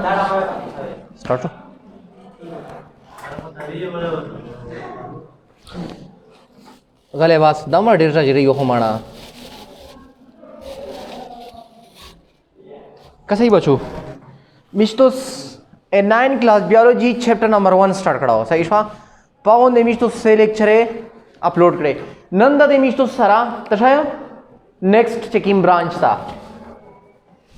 Start गले बास दमा डेरजा जिरे यो हमारा कसई बचू मिस्टोस ए 9 class biology chapter number 1 start करा हो सही शा पावन दे मिस्टोस से लेक्चर अपलोड करे नंदा दे मिस्टोस सारा तशाया नेक्स्ट चेकिंग ब्रांच था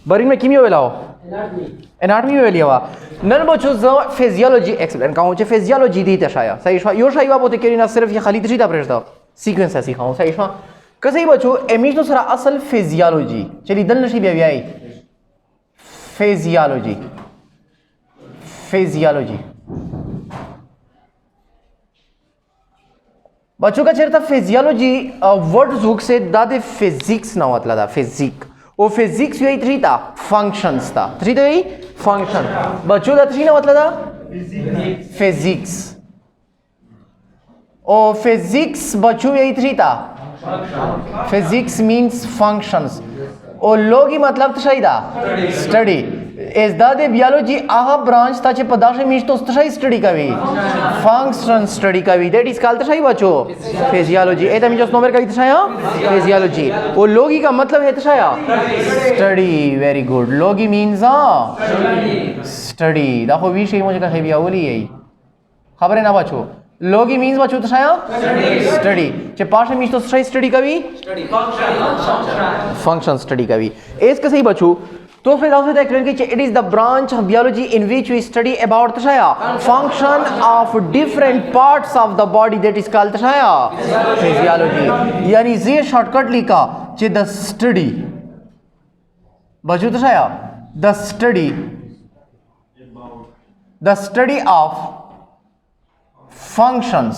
बरी में किमियो वेलाओ एनाटॉमी में वेलिया वा नन बचो ज फिजियोलॉजी एक्सप्लेन काऊं चे फिजियोलॉजी दी तशाया सही शा यो शाई वा बोते केरी ना सिर्फ ये खाली तशी ता प्रेस दा सीक्वेंस ऐसी खाऊं सही शा कसई बचो ए मिस्टोस सारा असल फिजियोलॉजी चली दल नशी बे आई फिजियोलॉजी फिजियोलॉजी बच्चों का चेहरा फिजियोलॉजी वर्ड जुक से दादे फिजिक्स ना मतलब था फिजिक वो फिजिक्स यही थ्री था फंक्शंस था थ्री तो यही फंक्शन बच्चों का थ्री ना मतलब था फिजिक्स ओ फिजिक्स बच्चों यही थ्री था फिजिक्स मींस फंक्शंस ओ लोगी मतलब तशाई दा स्टडी इस दादे बियोलॉजी आहा ब्रांच ताचे पदार्थ मीच तो तशाई स्टडी कवी फंक्शन स्टडी कवी दैट इज कॉल्ड तशाई बच्चो फिजियोलॉजी एता मीच नंबर कवी तशाया फिजियोलॉजी ओ लोगी का मतलब है तशाया स्टडी वेरी गुड लोगी मींस स्टडी देखो विषय मुझे का है बिया बोली यही खबर है ना बच्चो लोगी मींस बच्चो तशाया स्टडी चे पास मीच तो तशाई स्टडी कवी फंक्शन स्टडी कवी एस का सही बच्चो तो फिर also explain कि it is the branch of biology in which we study about तशाया function of different parts of the body that is called तशाया physiology यानी ये शॉर्टकट लिखा चे the study बच्चों तशाया the study of functions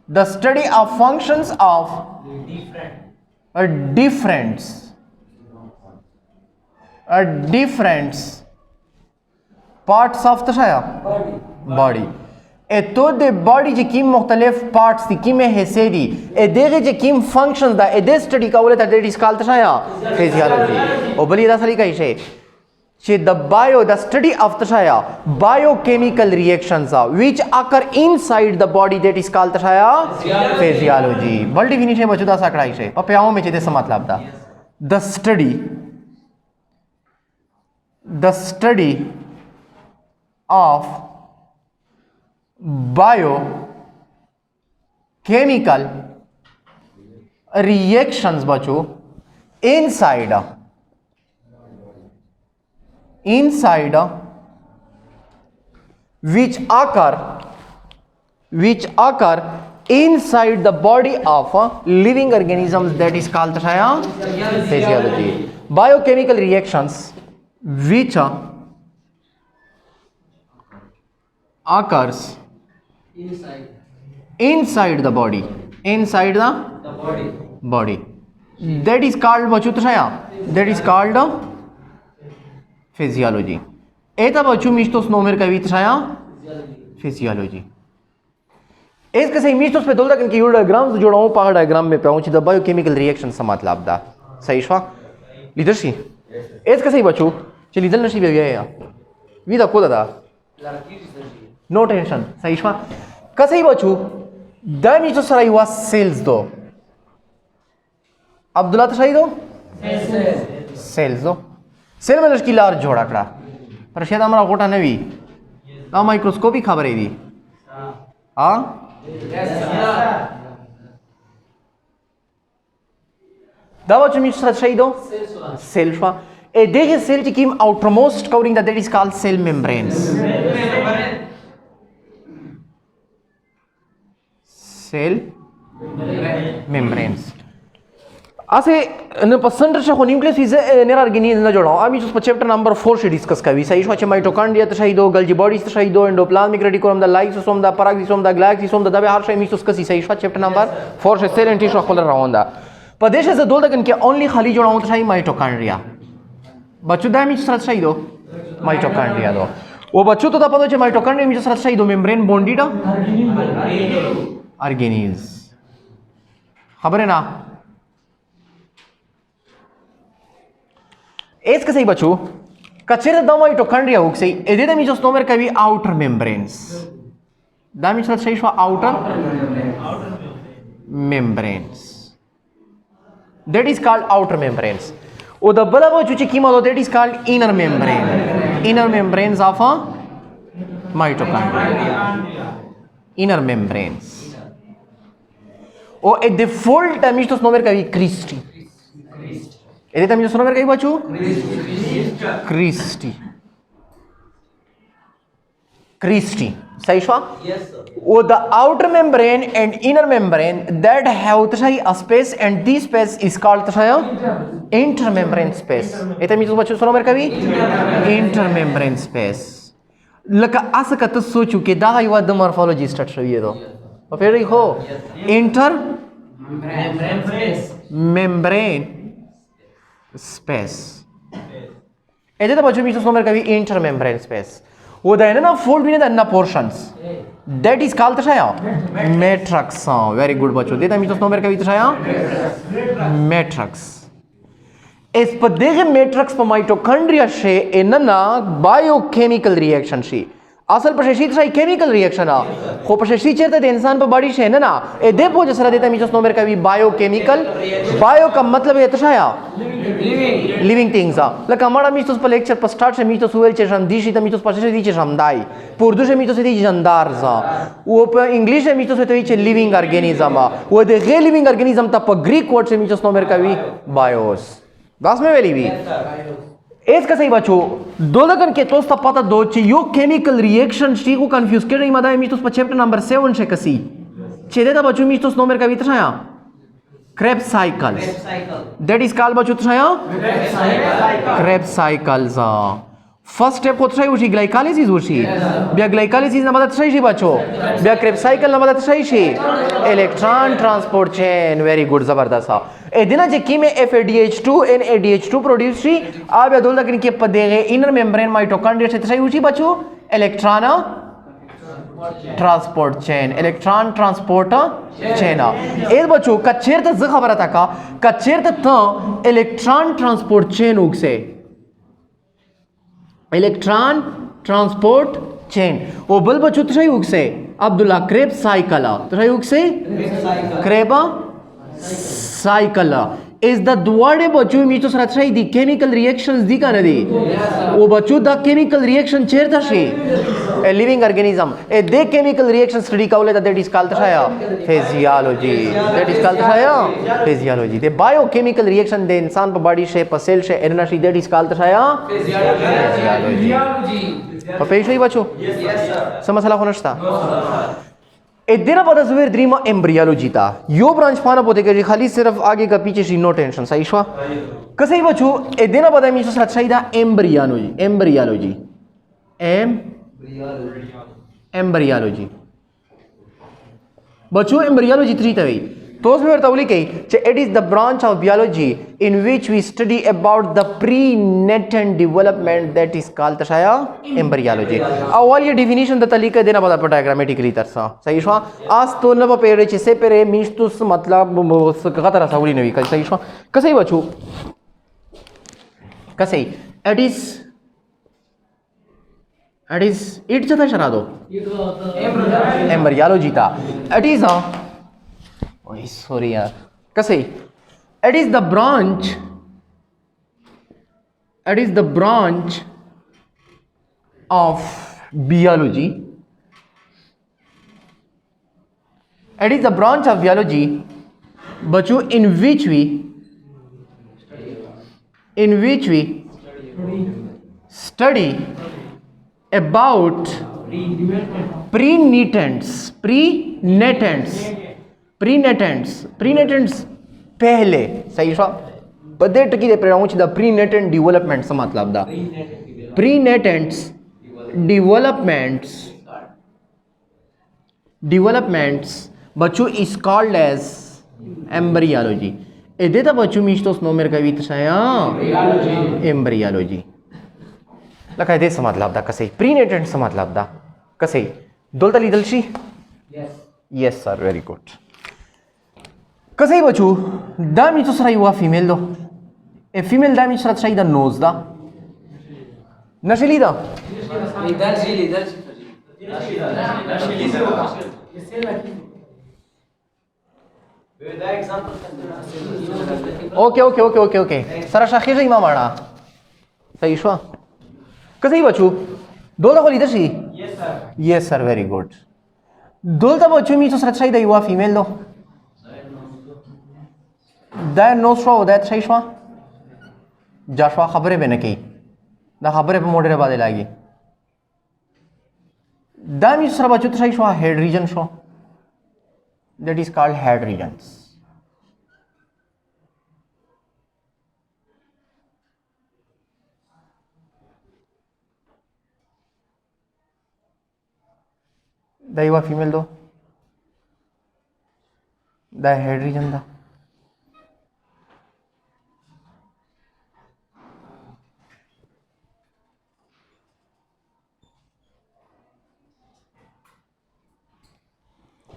the study of functions of different parts of तशाया body ए तो दे body जे किम मुख्तलिफ parts दी किम हिस्से दी ए देगे जे किम functions दा ए दे स्टडी का बोले दैट इज कॉल्ड तशाया फिजियोलॉजी ओ बली दा सली का इशे चे the study of तशाया biochemical reactions which occur inside the body that is called तशाया physiology बल डिफिनिशन बच्चों दा साकड़ा इशे पप्याओं में चेते मतलब दा the study of biochemical reactions बच्चों inside which occur inside the body of living organisms that is called तशाया physiology biochemical reactions which occurs inside the body that is called बच्चों तशाया that is called physiology एता बच्चों मिस्टोस नोमेर का भी तशाया physiology इस के सही मिस्टोस पे दोलदा कि यूर डायग्राम्स जोड़ाऊं पहाड़ डायग्राम में पहुंची द बायोकेमिकल रिएक्शन सा मतलब दा सही शवा लीडरशिप इस के सही बच्चों चल लीडर नशी भी गया वी दा को दा नो टेंशन सही शवा का सही बच्चों द मिस्टोस सराई हुआ सेल्स दो अब्दुल्ला तशाई दो सेल्स दो सेल में लड़की लार जोड़ा कड़ा पर शायद हमारा गोटा नवी ना माइक्रोस्कोपी खबर है दी हाँ दावा चुमी सही दो सेल शवा ए देखे सेल की कीम outermost covering that is called cell membranes cell membranes असे न पसंद से न्यूक्लियस इज नेर ऑर्गेनिज्म न जोड़ो अभी जो चैप्टर नंबर 4 से डिस्कस करी सही शो माइटोकॉन्ड्रिया तशाई दो गल्जी बॉडीज तशाई दो एंडोप्लाज्मिक रेटिकुलम द लाइसोसोम द पराक्सीसोम द ग्लाइकोसोम द दबे हर शय मिस उसका सही शो चैप्टर नंबर 4 से सेल एंड टिश्यू खोल रहा प्रदेश से दो तक के ओनली खाली जोड़ाऊं तशाई माइटोकॉन्ड्रिया बच्चों दा मिस तशाई दो माइटोकॉन्ड्रिया दो वो बच्चों तो पता है माइटोकॉन्ड्रिया मिस तशाई दो मेम्ब्रेन बॉन्डेड ऑर्गेनीज खबर है ना एस का सही बच्चों Kacere da mitochondria uksei. Edita mi just nomer kavi outer membranes. Da mi just say outer membranes. That is called outer membranes. O the balabo chuchikimo that is called inner membrane. Inner membranes of a mitochondria. Inner membranes. O at the full time just nomer kavi Christi. Edita mi just nomer kavi bachu? Christi. Christi. Saishwa? Yes, sir. Oh, the outer membrane and inner membrane that have a space, and this space is called intermembrane space. Eta means what you saw intermembrane space. Laka asaka to sochu ke da you the morphology start show. Very ho intermembrane space. Eta the bachu means intermembrane space. वो the ना fold भी नहीं the portions that is called matrix. Very good बच्चों देता मित्र number का भी matrix इस पर देखे matrix पर mitochondria शे इन्ना biochemical reaction शे असल पर शेषी तो chemical reaction आ खो पर शेषी चेता दे इंसान पर बड़ी शे ना ए दे पोज सरा देता मित्र नंबर का भी biochemical bio का मतलब ये तो living things like amara mitos per lecture per start mitos uel ce jam dici da mitos pace dice jam dai pur duce mitos dice jandar za o per english mitos dice living organism o de living organism ta per greek word se mitos no mercavi bios das में वेली भी इसका सही बच्चों दो लगन के तोस्ता पता दो ची यो chemical reaction ची को confuse कर रही मदा मिtos पर chapter number 7 से कसी चेदे ता बच्चों मिtos no mercavi तराया Krebs cycles. That is called बच्चों Krebs cycles. First step होता है उसी glycolysis उसी बिया glycolysis ना मदद सही बच्चों बिया Krebs cycle ना मदद सही electron transport chain. Very good ज़बरदस्त ए दिना जिक्की में FADH2 and ADH2 produce she आप या दोलता किन के पदेगे inner membrane mitochondria से सही उसी बच्चों electron transport chain. Electron transporter chain. एक बच्चों कच्चेर तक ज़ख़बर आता का कच्चेर तक electron transport chain उगसे electron transport chain वो बल बच्चों तो सही उगसे अब्दुल्ला Krebs cycle तो सही उगसे Krebs cycle is the duade बच्चों में तो सरात सही दी chemical reactions दी का नदी वो बच्चों दा chemical reaction चेर था she a living organism a de chemical reaction study का बोले that is called physiology. That is called physiology. The biochemical reaction the इंसान पर body shape पर cell shape energy that is called physiology. पेश हुई बच्चों समझला होना चाहिए इधर पता जुबेर ड्रीमा एम्ब्रियोलॉजी था यो ब्रांच पाना पोते के खाली सिर्फ आगे का पीछे सी नो टेंशन सही शवा कसे बच्चों इधर पता मिस सच सही था एम्ब्रियोलॉजी बच्चों एम्ब्रियोलॉजी थ्री तवी तो उसमें बताऊँ कि it is the branch of biology in which we study about the pre-natal development that is called embryology. अव्वल ये definition द तरीका देना पड़ा पड़ा grammatically तरसा सही शवा आज तो न पेरे चिसे पेरे मीन्स तो मतलब कहाँ साउली नहीं कल सही शवा कैसे बच्चों कैसे it जता शरा दो embryology था it is Oh, sorry यार कैसे it is the branch of biology बच्चों in which we study about prenatants पहले सही शा बदे टकी दे प्रणाउंस द प्रीनेटेंट डेवलपमेंट से मतलब दा प्रीनेटेंट्स डेवलपमेंट्स बच्चों इज कॉल्ड एज एम्ब्रियोलॉजी इधे ता बच्चों मिस्टोस नो मेरे का भी तशाया एम्ब्रियोलॉजी लका इधे से मतलब दा कसे प्रीनेटेंट से मतलब दा कसे दोलता लीदलशी यस सर वेरी गुड कसे बच्चों दामी तो सराई हुआ फीमेल दो ए फीमेल दामी सरा सराई दा नोज दा نشلیدا اوکے اوکے اوکے اوکے اوکے سره شاخیږي ما ماړه صحیح شو که صحیح بچو دولته خو لیدل شي یس سر ویری ګډ دولته بچو می څه سره شي د یو فیمیل نو دا نو شو دا صحیح شو جاشوا خبره به نه کوي دا خبره په موډره باندې لاګي دا می سره بچو ته صحیح شو هډ ریجن شو that is called head regions دا یو فیمیل دو دا head region دا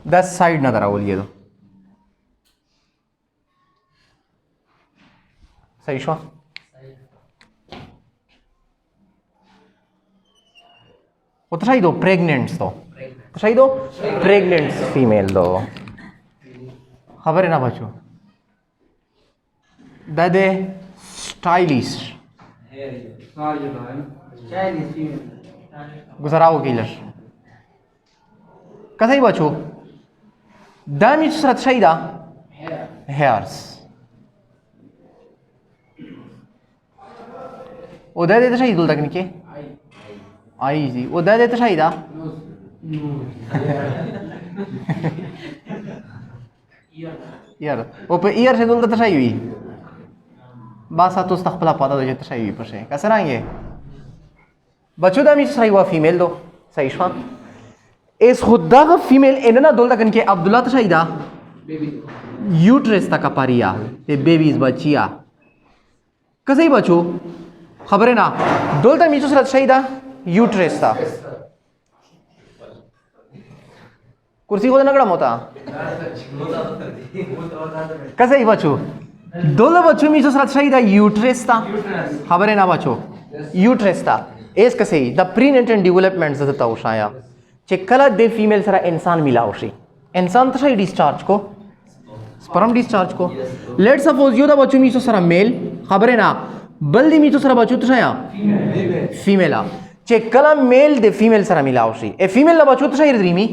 دا side ना दरावल ये दो सही शो वो तो सही दो प्रेग्नेंट्स दो सही दो प्रेग्नेंट्स फीमेल दो खबर है ना बच्चों दादे स्टाइलिश गुजराओ किलर कैसे ही बच्चों damage سرت شي دا hairs او دا دې شي دلته کې آی زی او دا دې شي دا یار او په ایر څه دلته شي وي بس تاسو تخپل پاده د جته شي وي په شي کسرانګي بچو دا می شي وا فیمیل دو صحیح شو اس خدا کا فیمیل اننا دولتا کن کے عبداللہ تشاہیدہ یوٹرس تا کپاریا تے بیبیز بچیا کسی بچو خبریں نا دولتا میچو سرات شاہیدہ یوٹرس تا کرسی خود نگڑا موتا کسی بچو دولتا بچو میچو سرات شاہیدہ یوٹرس تا خبریں نا بچو یوٹرس تا ایس کسی دا پرینیٹن ڈیولپمنٹ زدتا ہو شایا چې کله د فیمیل سره انسان ملاو شي انسان ته شي ډیسچارج کو سپرم ډیسچارج کو لیټ سپوز یو دا بچو میچو سره میل خبره نه بل دی میچو سره بچو ته شي فیمیل چې کله میل د فیمیل سره ملاو شي ا فیمیل لا بچو ته شي دریمی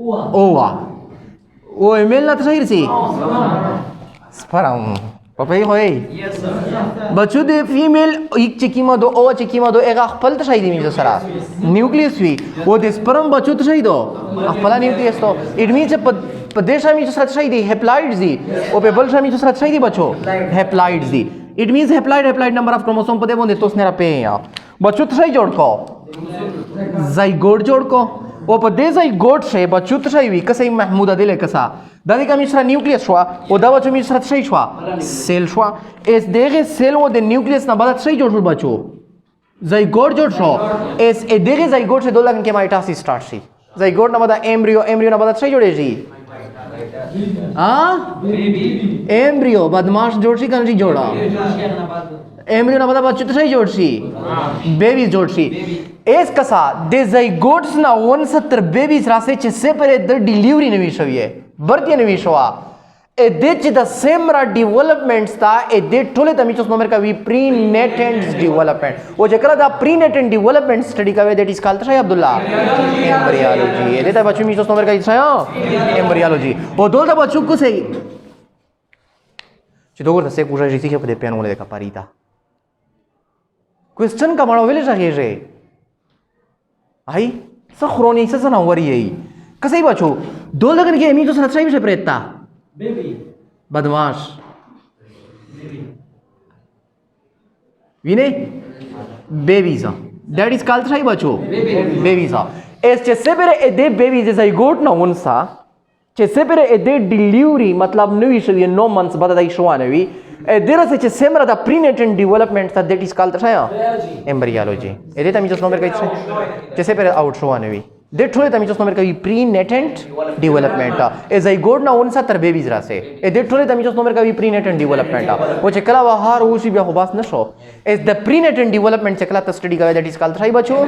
اوه او میل لا ته شي سي سپرم پپې ہوئی بچو د فیمیل یک چکیما دو او چکیما دو هغه خپل ته شي دی میچو سره نیوکلیس وی او د سپرم بچو ته شي دو خپل نیوکلیس تو اټ مینز په دې شامي چې سره شي دی هپلایډز دی او په بل شامي چې سره شي دی بچو هپلایډز دی اټ مینز هپلایډ نمبر اف کروموسوم په دې باندې توس نه را پې یا بچو ته شي جوړ کو زایګوټ جوړ کو او په دې زایګوټ شي بچو ته شي وی کسې محمود عادل کسا دا دې کوم سره نیوکلیس شو او دا بچو می سره شي شو سیل شو اس دغه سیل او د نیوکلیس نه بعد شي جوړ بچو زایګوټ جوړ شو اس دغه زایګوټ سے دولت کې مایټاسس سٹارټ شي زایګوټ نه بعد ایمبریو نه بعد شي جوړیږي ایمبریو بدماش جوړ شي کنه جوړا ایمبریو نه بعد بچو ته شي جوړ شي بیبی جوړ شي اس کسا د زایګوټس نه 69 بیبیز راسه چې سپره د ډیلیوري نوي شوی برتي نوي شوا ا دې چې د سیمرا ډیولپمنټس تا ا دې ټوله د میچوس نومر کا وی پرینیټنټس ډیولپمنٹ او چې کله دا پرینیټنټ ډیولپمنٹ سټڈی کوي دیٹ از کالډ شای عبد الله ایمبریولوژي ا دې ته بچو میچوس نومر کا شای ایمبریولوژي په دولته بچو کو سي چې دوګور څه کوشش دي چې په دې پیانو له کا پاریتا کوېسچن کا مړو ویل راځي आई सखरोनी से सनावरी यही कसई बचो दो लगन के एमी तो सनचाई विषय प्रेता बेबी बदमाश विने बेबीज दैट इज कॉल्ड सही बचो बेबीज एस चेसे पर ए दे बेबीज इज आई गोट ना उनसा चेसे पर ए दे डिलीवरी मतलब नवी शवी 9 मंथ्स बाद दाई शो आनवी ए देर से चेसे मरा द prenatal development that is called सही एम्ब्रियोलॉजी ए दे तमी जो नंबर का चेसे पर आउट शो आनवी de thole tami chos nomer kavi prenatal development e zygote na unsa tar babies rase e de thole tami chos nomer kavi prenatal development o che kala wa har usi bia khobas na sho is the prenatal development che kala ta study kavi that is called thai bacho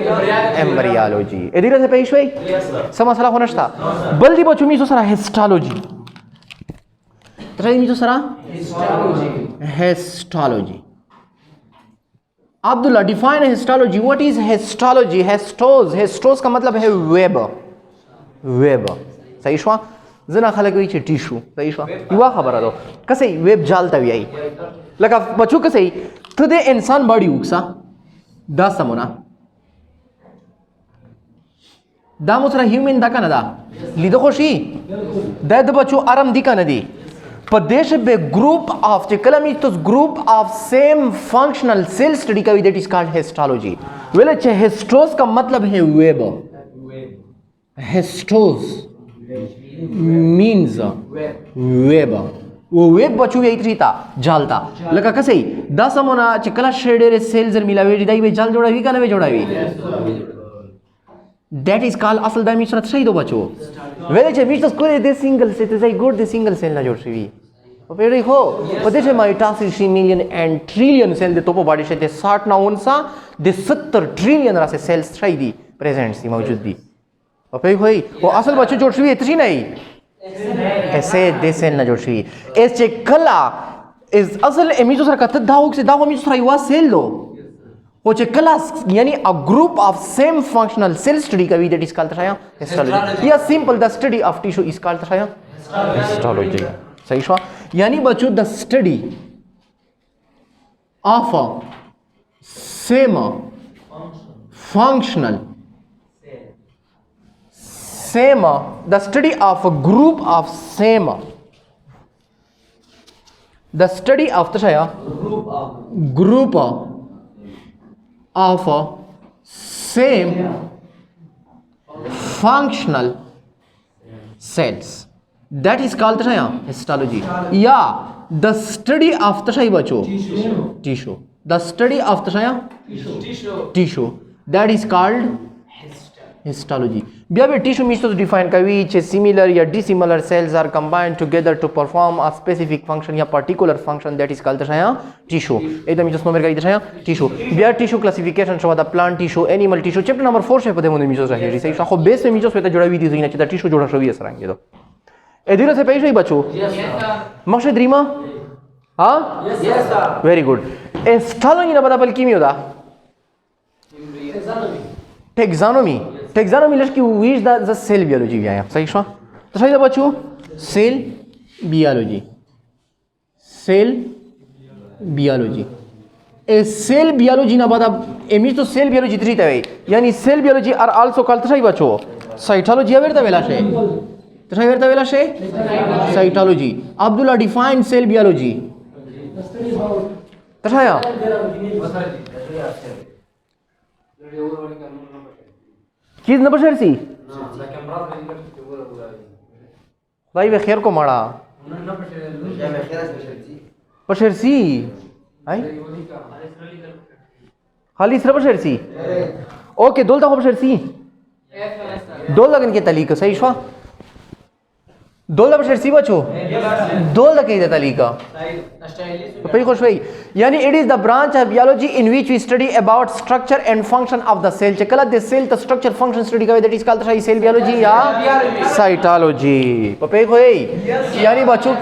embryology e dire se peish vai sama sala honashta baldi bacho mi so sara histology trai mi so sara histology Abdullah, define histology. What is histology? Histose का मतलब है web. सही शवा? जना खालक वही tissue. सही शवा? युवा खबर आदो. कसे web जालता भी आई. लगा बच्चों कसे तो दे इंसान बड़ी उक्सा. दास समोना. दाम उसरा human दा का नदा. लिदो खुशी. दाद बच्चों आराम दिका नदी. Padesh be group of Chekalamitos's group of same functional cell study का that is called histology. Well, histose का मतलब है web. Histose means web. वो वेब बचू यही थीता जालता लगा कसे दस मोना चकला शेडेरे सेल्स मिलावे दाई वे जाल जोड़ावी का नवे जोड़ावी that is called asal da mi surat shay do bacho vele che mi skore de single cell is good the single cell na jod shvi opere ho pade che mitosis million and trillion cell de topo body she de 60 na unsa de 70 trillion ra se cells shay di present si mawjud di opere hoi wo asal bacho jod shvi itri nahi ऐसे de cell na jod shvi es che kala is asal mi so sar ka da ho se da ho mi so sar wa cell do which a class yani a group of same functional cell study ka that is called histology. Yeah, simple the study of tissue is called histology. सही शवा yani बच्चों the study of a same functional the study of a group of same the study of the group of a same functional cells that is called histology. Yeah, the study of tissue. The study of tissue that is called histology. Biabe tissue means to define which similar or dissimilar cells are combined together to perform a specific function or particular function that is called tissue. Ekdam just number ka tissue. Bia tissue classification show the plant tissue, animal tissue. Chapter number 4 she pade mone misos rahi. Sai sha base me misos peta joda video zina cheta tissue joda showi asrange do. Edira se peish bacho. Yes sir. Mashe drima? Ha? Yes sir. Very good. Histology na bada bal kimi hoda? Taxonomy लड़की which the cell biology भी आया सही शवा तो सही बच्चों cell biology a cell biology ना बता amiss तो cell biology तरी तवे यानी cell biology are also called तो सही बच्चों cytology अवेर तवेला शे तो सही अवेर तवेला शे cytology Abdullah define cell biology तो सही या चीज न बशरसी भाई वे खैर को मारा बशरसी आई खाली सिर्फ बशरसी ओके दोल तक बशरसी दोल लगन के तलीक सही शवा दोल बशरसी बचो दोल तक के तलीका पे खुश भाई यानी it is the branch of biology in which we study about structure and function of the cell चकला the cell the structure function study का that is called cell biology या cytology पे कोई यानी बच्चों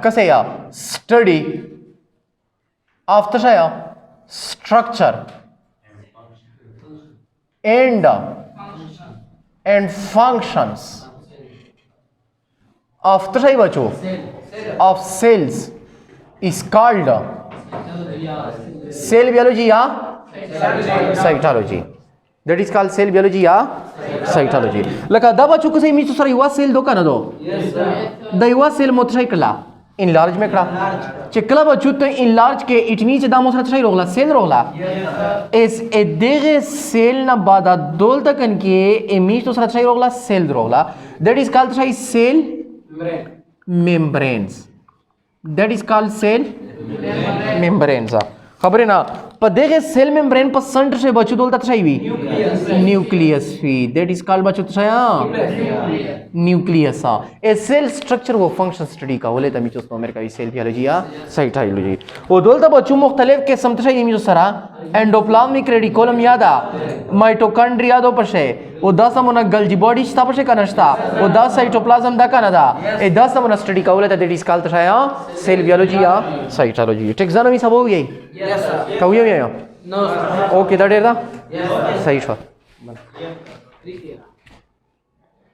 कैसे या study of the structure and functions of the बच्चों of cells is called cell biology या cytology. That is called cell biology या cytology. लगा दबा चुके से मीचो सारा युवा सेल दो का ना दो. द युवा सेल मोत्रा इकला enlarge में करा. चिकला बच्चों तो enlarge के इतनी चीज़ दामों सारा रोगला सेल रोगला. इस एडेगे सेल ना बादा दोल तक इनके इमीच तो सारा Rogla cell Rogla. That is called cell membranes. That is called cell membranes. खबर है ना په دغه سیل ممبرین په سنټر شه بچو دولته څه وي نیوکلیس وي دیٹ از کالډ بچو څه نیوکلیس ا سیل سټرکچر و فنکشن سټڈی کولې ته میچو امریکا وی سیل بیولوژي یا سایټایولوژي او دولته بچو مختلف قسم څه وي میچو سره एंडोप्लाज्मिक रेटिकुलम यादा माइटोकॉन्ड्रिया दो पशे ओ 10 समोना गल्जी बॉडी स्था पशे कनस्ता ओ 10 साइटोप्लाज्म दा कनदा ए 10 समोना स्टडी कावले ता दिस काल तशाया सेल बियोलॉजी या साइटोलॉजी टेक्सोनॉमी सब हो गई यस कावयो या नो ओके दा डेर दा यस सही शो